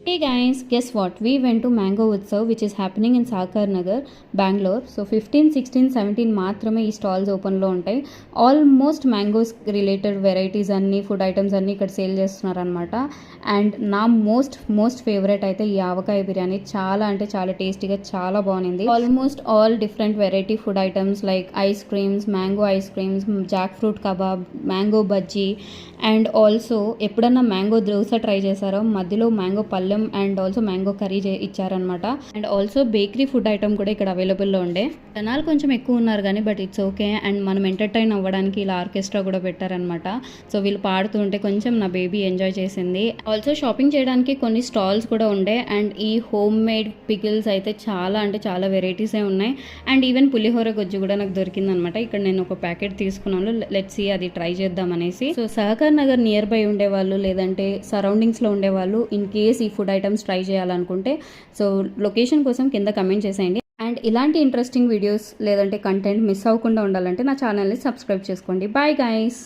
Hey guys, guess what? We went to Mango Utsav which is happening in Sakar Nagar, Bangalore. So 15, 16, 17 మాత్రమే ఈ stalls ఓపెన్లో ఉంటాయి. Almost mangoes related varieties అన్నీ food items అన్నీ ఇక్కడ sale చేస్తున్నారు అనమాట. అండ్ నా మోస్ట్ ఫేవరెట్ అయితే ఈ ఆవకాయ బిర్యానీ. చాలా అంటే చాలా టేస్టీగా చాలా బాగుంది. Almost all different variety food items like ice creams, mango ice creams, jackfruit kebab, mango bajji and also ఎప్పుడన్నా మ్యాంగో దోశ ట్రై చేశారో మధ్యలో మ్యాంగో పల్లెం అండ్ ఆల్సో మ్యాంగో కర్రీ ఇచ్చారనమాట. And also bakery food item కూడా ఇక్కడ అవైలబుల్లో ఉండే. జనాలు కొంచెం ఎక్కువ ఉన్నారు కానీ బట్ ఇట్స్ ఓకే. అండ్ మనం ఎంటర్టైన్ అవ్వడానికి ఇలా ఆర్కెస్ట్రా కూడా పెట్టారనమాట. సో వీళ్ళు పాడుతూ ఉంటే కొంచెం నా బేబీ ఎంజాయ్ చేసింది. ఆల్సో షాపింగ్ చేయడానికి కొన్ని స్టాల్స్ కూడా ఉండే. అండ్ ఈ హోమ్ మేడ్ పికిల్స్ అయితే చాలా అంటే చాలా వెరైటీసే ఉన్నాయి. అండ్ ఈవెన్ పులిహోర గొజ్జు కూడా నాకు దొరికింది అనమాట. ఇక్కడ నేను ఒక ప్యాకెట్ తీసుకున్నాను. లెట్స్ సీ అది ట్రై చేద్దాం అనేసి. So Sahakar Nagar nearby ఉండేవాళ్ళు లేదంటే సరౌండింగ్స్లో ఉండేవాళ్ళు ఇన్ కేస్ ఈ ఫుడ్ ఐటమ్స్ ట్రై చేయాలనుకుంటే సో లొకేషన్ కోసం కింద కమెంట్ చేసేయండి. అండ్ ఇలాంటి ఇంట్రెస్టింగ్ వీడియోస్ లేదంటే కంటెంట్ మిస్ అవ్వకుండా ఉండాలంటే నా ఛానల్ని సబ్స్క్రైబ్ చేసుకోండి. Bye guys.